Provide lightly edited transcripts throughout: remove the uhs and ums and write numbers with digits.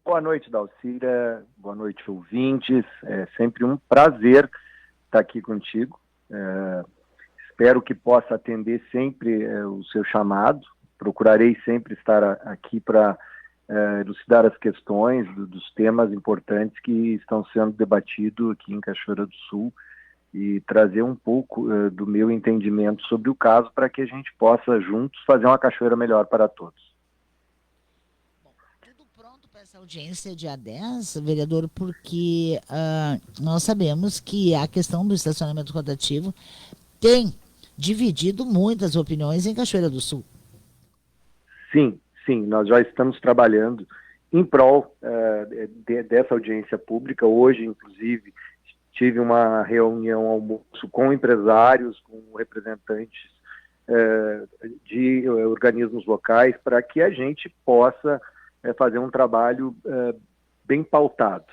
Boa noite, Dalcira. Boa noite, ouvintes. É sempre um prazer estar aqui contigo. Espero que possa atender sempre o seu chamado. Procurarei sempre estar aqui para elucidar as questões dos temas importantes que estão sendo debatidos aqui em Cachoeira do Sul e trazer um pouco do meu entendimento sobre o caso para que a gente possa juntos fazer uma cachoeira melhor para todos. Essa audiência dia 10, vereador, porque nós sabemos que a questão do estacionamento rotativo tem dividido muitas opiniões em Cachoeira do Sul. Sim, nós já estamos trabalhando em prol dessa audiência pública. Hoje, inclusive, tive uma reunião almoço com empresários, com representantes de organismos locais, para que a gente possa fazer um trabalho bem pautado.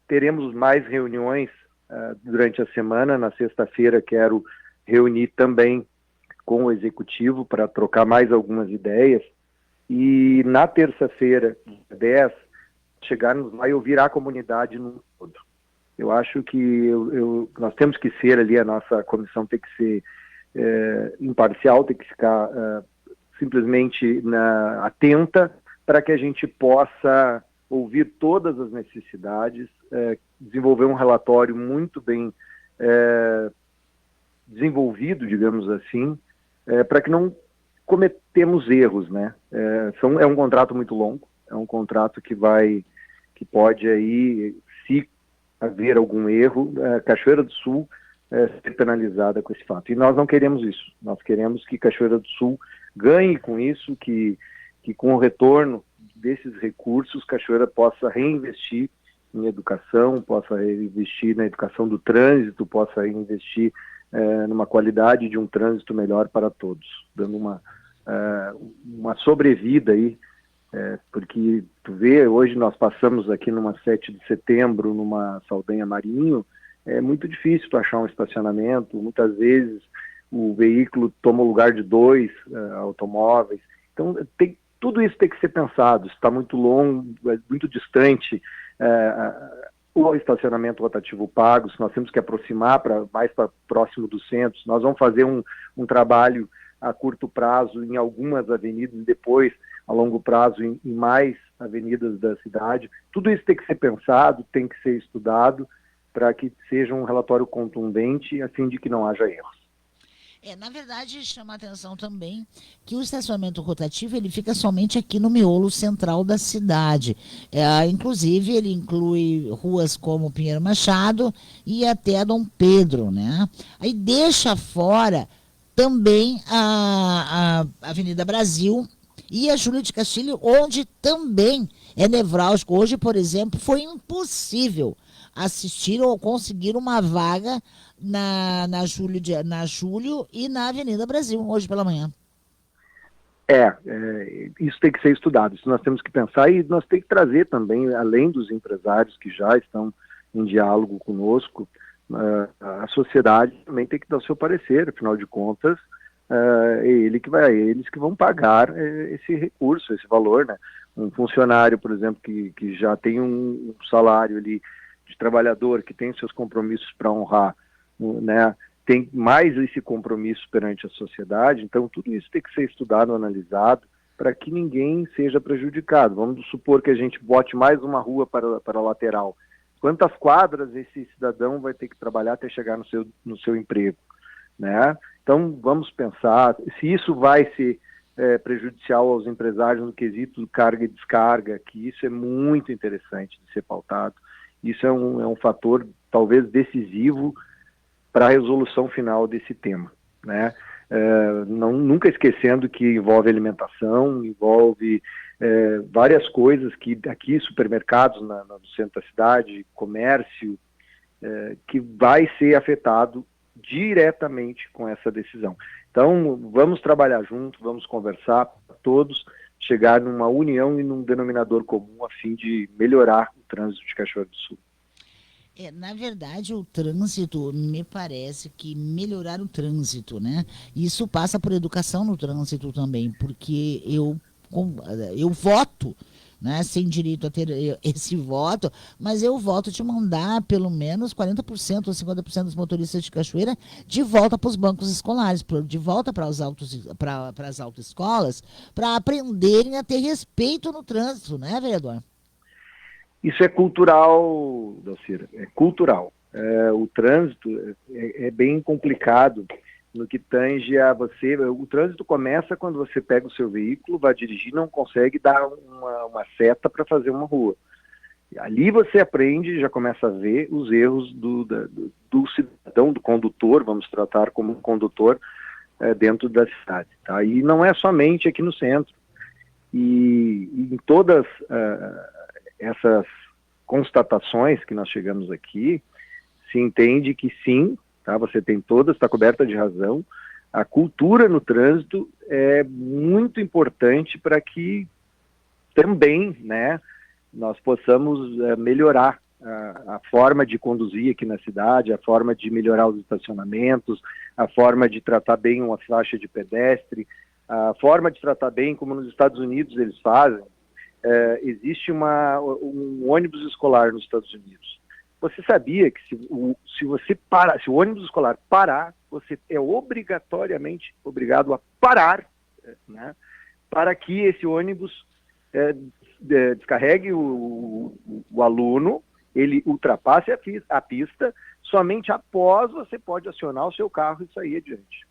Teremos mais reuniões durante a semana. Na sexta-feira quero reunir também com o Executivo para trocar mais algumas ideias. E na terça-feira, 10, chegarmos lá e ouvir a comunidade no todo. Eu acho que nós temos que ser ali, a nossa comissão tem que ser imparcial, tem que ficar simplesmente atenta, para que a gente possa ouvir todas as necessidades, desenvolver um relatório muito bem desenvolvido, digamos assim, para que não cometemos erros, né? É um contrato muito longo, é um contrato que pode aí, se haver algum erro, Cachoeira do Sul ser penalizada com esse fato. E nós não queremos isso. Nós queremos que Cachoeira do Sul ganhe com isso, que com o retorno desses recursos, Cachoeira possa reinvestir em educação, possa reinvestir na educação do trânsito, possa reinvestir numa qualidade de um trânsito melhor para todos, dando uma sobrevida aí, porque tu vê, hoje nós passamos aqui numa 7 de setembro, numa Saldanha Marinho, é muito difícil tu achar um estacionamento, muitas vezes o veículo toma o lugar de 2 automóveis, então tudo isso tem que ser pensado, está muito longo, muito distante o estacionamento rotativo pago, nós temos que aproximar mais para próximo dos centros, nós vamos fazer um trabalho a curto prazo em algumas avenidas e depois a longo prazo em mais avenidas da cidade. Tudo isso tem que ser pensado, tem que ser estudado para que seja um relatório contundente a fim de que não haja erros. Na verdade, chama a atenção também que o estacionamento rotativo ele fica somente aqui no miolo central da cidade. Inclusive, ele inclui ruas como Pinheiro Machado e até Dom Pedro, né? Aí deixa fora também a Avenida Brasil e a Júlio de Castilho, onde também é nevrálgico. Hoje, por exemplo, foi impossível assistir ou conseguir uma vaga na Júlio e na Avenida Brasil, hoje pela manhã. Isso tem que ser estudado, isso nós temos que pensar e nós temos que trazer também, além dos empresários que já estão em diálogo conosco, a sociedade também tem que dar o seu parecer, afinal de contas, eles que vão pagar esse recurso, esse valor, né? Um funcionário, por exemplo, que já tem um salário ali de trabalhador, que tem seus compromissos para honrar, né? Tem mais esse compromisso perante a sociedade, então tudo isso tem que ser estudado, analisado, para que ninguém seja prejudicado. Vamos supor que a gente bote mais uma rua para a lateral. Quantas quadras esse cidadão vai ter que trabalhar até chegar no seu emprego, né? Então vamos pensar se isso vai ser prejudicial aos empresários no quesito carga e descarga, que isso é muito interessante de ser pautado. Isso é um fator talvez decisivo para a resolução final desse tema, né? Nunca esquecendo que envolve alimentação, envolve várias coisas que aqui, supermercados no centro da cidade, comércio, que vai ser afetado diretamente com essa decisão. Então, vamos trabalhar juntos, vamos conversar, todos chegar numa união e num denominador comum a fim de melhorar o trânsito de Cachoeira do Sul. Na verdade, o trânsito, me parece que melhorar o trânsito, né? Isso passa por educação no trânsito também, porque eu voto né, sem direito a ter esse voto, mas eu voto de mandar pelo menos 40% ou 50% dos motoristas de Cachoeira de volta para os bancos escolares, de volta para as autoescolas, para aprenderem a ter respeito no trânsito, né, vereador? Isso é cultural, Dalcira, é cultural. O trânsito é bem complicado no que tange a você. O trânsito começa quando você pega o seu veículo, vai dirigir, não consegue dar uma seta para fazer uma rua. Ali você aprende, já começa a ver os erros do cidadão, do condutor, vamos tratar como condutor dentro da cidade. Tá? E não é somente aqui no centro. E em todas essas constatações que nós chegamos aqui, se entende que sim, tá? Você tem todas, está coberta de razão. A cultura no trânsito é muito importante para que também, né, nós possamos melhorar a forma de conduzir aqui na cidade, a forma de melhorar os estacionamentos, a forma de tratar bem uma faixa de pedestre, a forma de tratar bem, como nos Estados Unidos eles fazem. Existe um ônibus escolar nos Estados Unidos. Você sabia que se o ônibus escolar parar, você é obrigatoriamente obrigado a parar, né, para que esse ônibus descarregue o aluno, ele ultrapasse a pista, somente após você pode acionar o seu carro e sair adiante.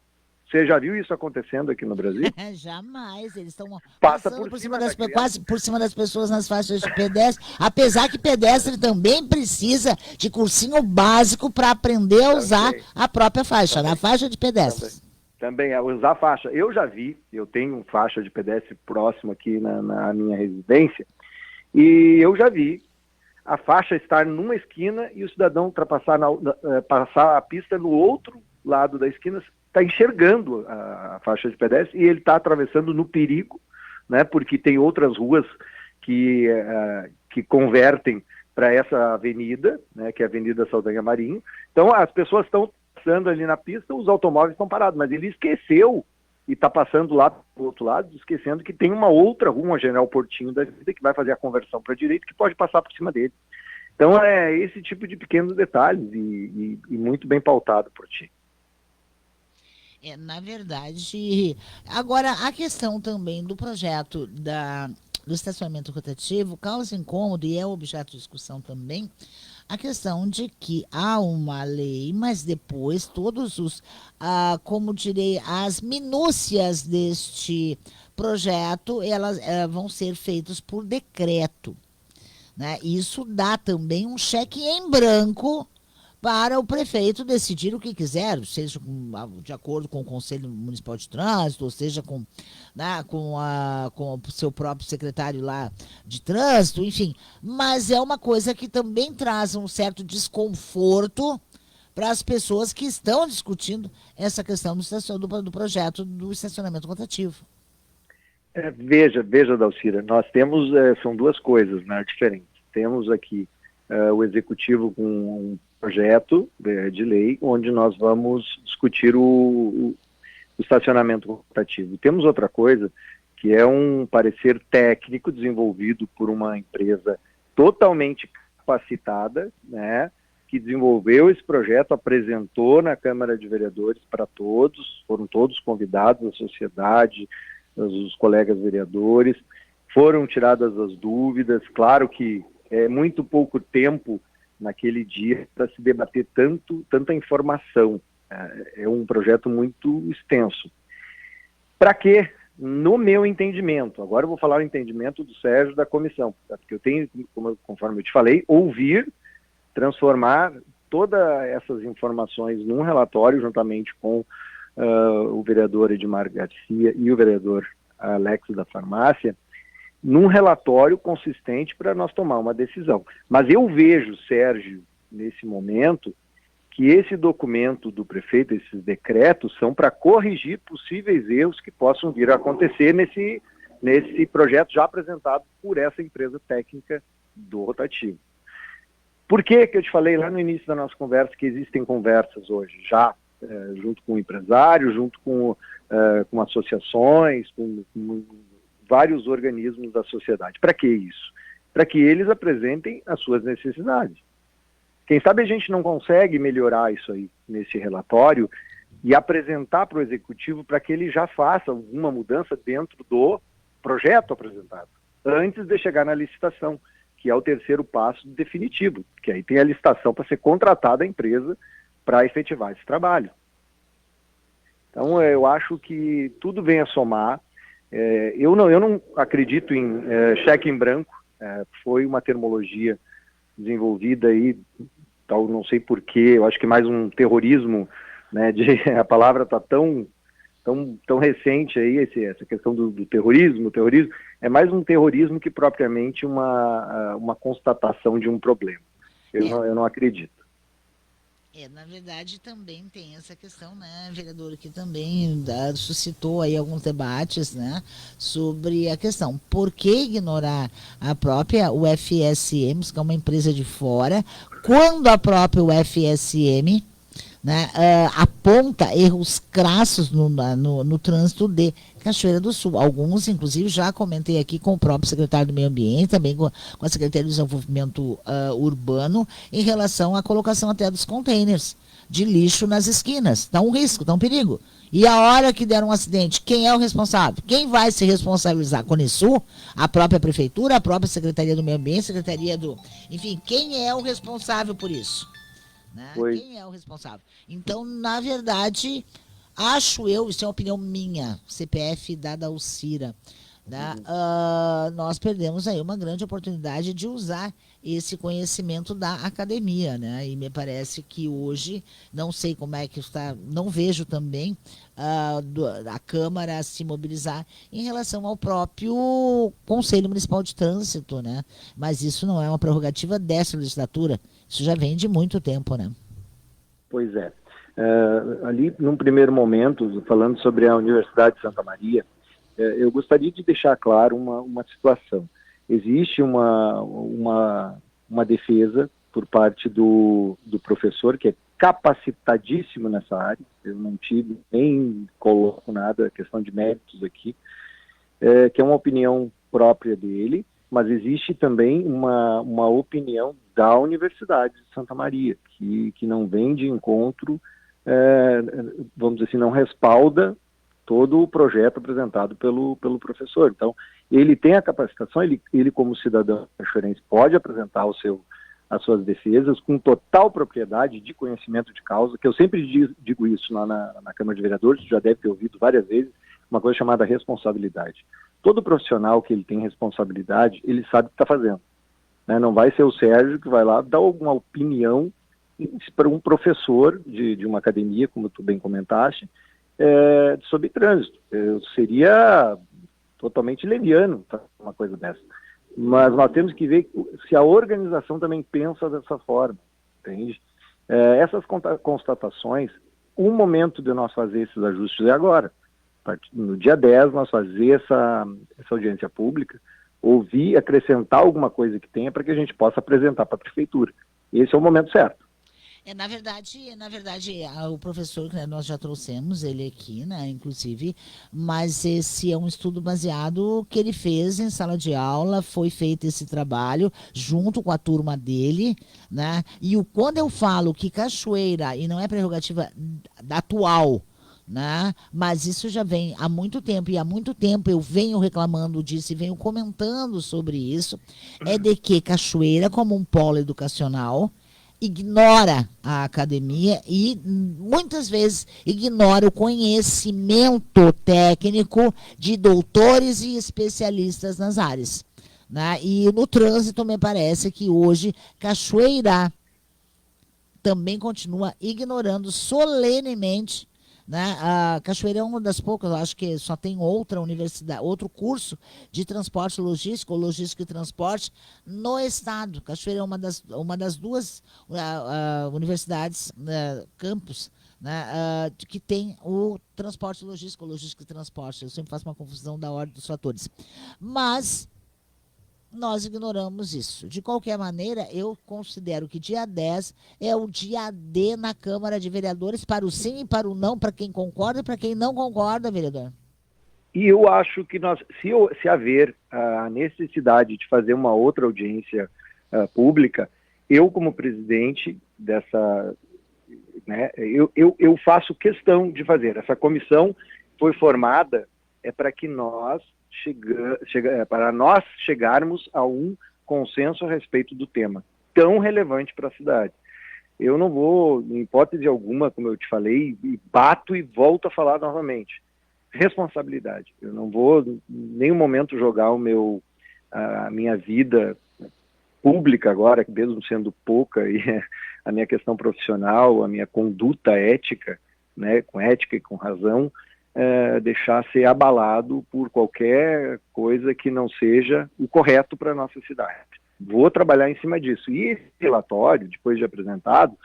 Você já viu isso acontecendo aqui no Brasil? Jamais, eles estão passando por cima quase por cima das pessoas nas faixas de pedestre, apesar que pedestre também precisa de cursinho básico para aprender a usar a própria faixa, na faixa de pedestre. Também, usar a faixa. Eu já vi, eu tenho faixa de pedestre próximo aqui na minha residência, e eu já vi a faixa estar numa esquina e o cidadão passar a pista no outro lado da esquina, está enxergando a faixa de pedestre e ele está atravessando no perigo, né, porque tem outras ruas que convertem para essa avenida, né, que é a Avenida Saldanha Marinho. Então as pessoas estão passando ali na pista, os automóveis estão parados, mas ele esqueceu e está passando lá do outro lado, esquecendo que tem uma outra rua, uma General Portinho da vida, que vai fazer a conversão para a direita, que pode passar por cima dele. Então é esse tipo de pequenos detalhes e muito bem pautado por ti. Na verdade, agora a questão também do projeto do estacionamento rotativo causa incômodo e é objeto de discussão também a questão de que há uma lei, mas depois todos como direi, as minúcias deste projeto, elas vão ser feitas por decreto, né? Isso dá também um cheque em branco para o prefeito decidir o que quiser, seja de acordo com o Conselho Municipal de Trânsito, ou seja com o seu próprio secretário lá de trânsito, enfim. Mas é uma coisa que também traz um certo desconforto para as pessoas que estão discutindo essa questão do projeto do estacionamento rotativo. Veja, Dalcira, nós temos, são duas coisas, né, diferentes. Temos aqui o executivo com um projeto de lei, onde nós vamos discutir o estacionamento rotativo. Temos outra coisa, que é um parecer técnico desenvolvido por uma empresa totalmente capacitada, né, que desenvolveu esse projeto, apresentou na Câmara de Vereadores para todos, foram todos convidados, a sociedade, os colegas vereadores, foram tiradas as dúvidas. Claro que é muito pouco tempo naquele dia para se debater tanta informação. É um projeto muito extenso. Para quê? No meu entendimento, agora eu vou falar o entendimento do Sérgio da comissão, porque eu tenho, conforme eu te falei, transformar todas essas informações num relatório, juntamente com o vereador Edmar Garcia e o vereador Alex da Farmácia, num relatório consistente para nós tomar uma decisão. Mas eu vejo, Sérgio, nesse momento, que esse documento do prefeito, esses decretos, são para corrigir possíveis erros que possam vir a acontecer nesse projeto já apresentado por essa empresa técnica do rotativo. Por que eu te falei lá no início da nossa conversa que existem conversas hoje, já junto com empresários, junto com associações, com vários organismos da sociedade. Para que isso? Para que eles apresentem as suas necessidades. Quem sabe a gente não consegue melhorar isso aí nesse relatório e apresentar para o executivo para que ele já faça alguma mudança dentro do projeto apresentado, antes de chegar na licitação, que é o terceiro passo definitivo, que aí tem a licitação para ser contratada a empresa para efetivar esse trabalho. Então, eu acho que tudo vem a somar. Eu não acredito em cheque em branco. Foi uma terminologia desenvolvida aí, tal, não sei porquê, eu acho que mais um terrorismo, né, a palavra está tão recente aí, essa questão do terrorismo. O terrorismo é mais um terrorismo que propriamente uma constatação de um problema. Eu não acredito. Na verdade, também tem essa questão, né, vereador, que também suscitou aí alguns debates, né, sobre a questão, por que ignorar a própria UFSM, que é uma empresa de fora, quando a própria UFSM, né, aponta erros crassos no trânsito de Cachoeira do Sul. Alguns, inclusive, já comentei aqui com o próprio secretário do Meio Ambiente, também com a Secretaria do Desenvolvimento Urbano, em relação à colocação até dos containers de lixo nas esquinas. Dá um risco, dá um perigo. E a hora que der um acidente, quem é o responsável? Quem vai se responsabilizar? Conesul, a própria prefeitura, a própria Secretaria do Meio Ambiente, Secretaria do... Enfim, quem é o responsável por isso? Né? Quem é o responsável? Então, na verdade, acho eu, isso é uma opinião minha, CPF dada ao Cira, né? Nós perdemos aí uma grande oportunidade de usar esse conhecimento da academia, né? E me parece que hoje, não sei como é que está, não vejo também a Câmara se mobilizar em relação ao próprio Conselho Municipal de Trânsito, né? Mas isso não é uma prerrogativa dessa legislatura, isso já vem de muito tempo, né? Pois é. Ali, num primeiro momento, falando sobre a Universidade de Santa Maria, eu gostaria de deixar claro uma situação. Existe uma defesa por parte do professor, que é capacitadíssimo nessa área. Eu não tive, nem coloco nada, questão de méritos aqui, que é uma opinião própria dele, mas existe também uma opinião da Universidade de Santa Maria, que não vem de encontro, vamos dizer assim, não respalda todo o projeto apresentado pelo professor. Então, ele tem a capacitação, ele como cidadão cachoeirense pode apresentar as suas defesas com total propriedade de conhecimento de causa, que eu sempre digo isso lá na Câmara de Vereadores, já deve ter ouvido várias vezes, uma coisa chamada responsabilidade. Todo profissional que ele tem responsabilidade, ele sabe o que está fazendo. Né? Não vai ser o Sérgio que vai lá dar alguma opinião para um professor de uma academia, como tu bem comentaste, sobre trânsito. Eu seria totalmente leviano uma coisa dessa. Mas nós temos que ver se a organização também pensa dessa forma, entende? Essas constatações, o momento de nós fazer esses ajustes é agora. No dia 10, nós fazer essa audiência pública, ouvir, acrescentar alguma coisa que tenha para que a gente possa apresentar para a prefeitura. Esse é o momento certo. Na verdade, o professor que nós já trouxemos, ele aqui, né, inclusive, mas esse é um estudo baseado que ele fez em sala de aula, foi feito esse trabalho junto com a turma dele, né, e quando eu falo que Cachoeira, e não é prerrogativa atual, né, mas isso já vem há muito tempo, e há muito tempo eu venho reclamando disso e venho comentando sobre isso, é de que Cachoeira, como um polo educacional, ignora a academia e muitas vezes ignora o conhecimento técnico de doutores e especialistas nas áreas, né? E no trânsito me parece que hoje Cachoeira também continua ignorando solenemente, né? A Cachoeira é uma das poucas, eu acho que só tem outra universidade, outro curso de transporte logístico, logística e transporte no estado. Cachoeira é uma das duas universidades, campus, né, que tem o transporte logístico, logística e transporte. Eu sempre faço uma confusão da ordem dos fatores. Mas nós ignoramos isso. De qualquer maneira, eu considero que dia 10 é o dia D na Câmara de Vereadores, para o sim e para o não, para quem concorda e para quem não concorda, vereador. E eu acho que se haver a necessidade de fazer uma outra audiência pública, eu como presidente dessa, né, eu faço questão de fazer. Essa comissão foi formada para que para nós chegarmos a um consenso a respeito do tema tão relevante para a cidade. Eu não vou, em hipótese alguma, como eu te falei, e bato e volto a falar novamente, responsabilidade. Eu não vou em nenhum momento jogar a minha vida pública agora, mesmo sendo pouca, e a minha questão profissional, a minha conduta ética, né, com ética e com razão, deixar ser abalado por qualquer coisa que não seja o correto para a nossa cidade. Vou trabalhar em cima disso. E esse relatório, depois de apresentado,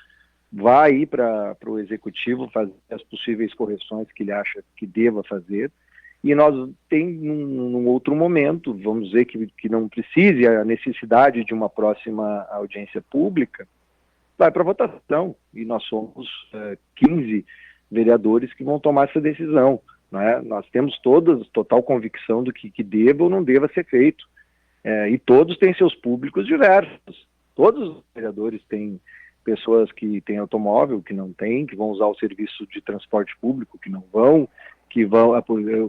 vai ir para o Executivo fazer as possíveis correções que ele acha que deva fazer. E nós num outro momento, vamos dizer que não precise a necessidade de uma próxima audiência pública, vai para votação. E nós somos 15 vereadores que vão tomar essa decisão. Né? Nós temos total convicção do que deva ou não deva ser feito. E todos têm seus públicos diversos. Todos os vereadores têm pessoas que têm automóvel, que não têm, que vão usar o serviço de transporte público, que não vão,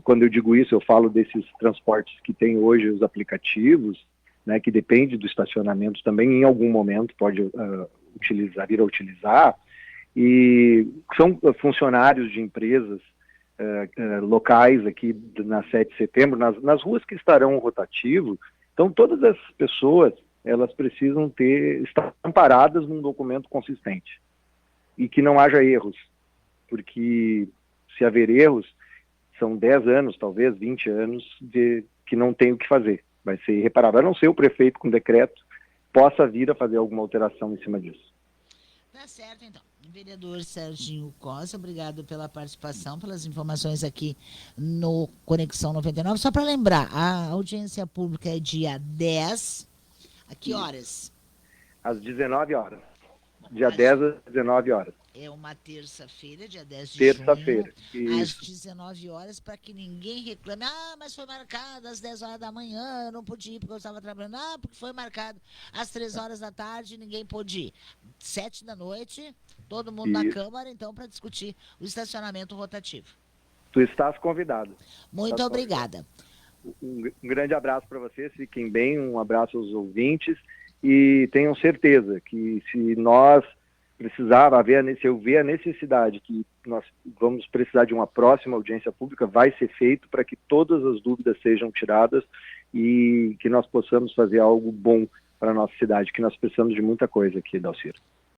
quando eu digo isso, eu falo desses transportes que tem hoje os aplicativos, né, que depende do estacionamento também, em algum momento pode vir a utilizar, e são funcionários de empresas locais aqui na 7 de setembro, nas ruas que estarão rotativos. Então, todas essas pessoas, elas precisam estar amparadas num documento consistente e que não haja erros, porque se haver erros, são 10 anos, talvez 20 anos, que não tem o que fazer. Vai ser irreparável, a não ser o prefeito com decreto possa vir a fazer alguma alteração em cima disso. Tá certo, então. Vereador Serginho Costa, obrigado pela participação, pelas informações aqui no Conexão 99. Só para lembrar, a audiência pública é dia 10, a que horas? Às 19 horas. Dia 10 às 19 horas. É uma terça-feira, dia 10 de Terça-feira, junho, às 19 horas, para que ninguém reclame. Mas foi marcado às 10 horas da manhã, eu não pude ir porque eu estava trabalhando. Porque foi marcado às 3 horas da tarde, ninguém pôde ir. 7 da noite, todo mundo na Câmara, então, para discutir o estacionamento rotativo. Tu estás convidado. Muito obrigada. Um grande abraço para vocês, fiquem bem, um abraço aos ouvintes e tenham certeza que se eu ver a necessidade que nós vamos precisar de uma próxima audiência pública, vai ser feito para que todas as dúvidas sejam tiradas e que nós possamos fazer algo bom para a nossa cidade, que nós precisamos de muita coisa aqui, Dalcir.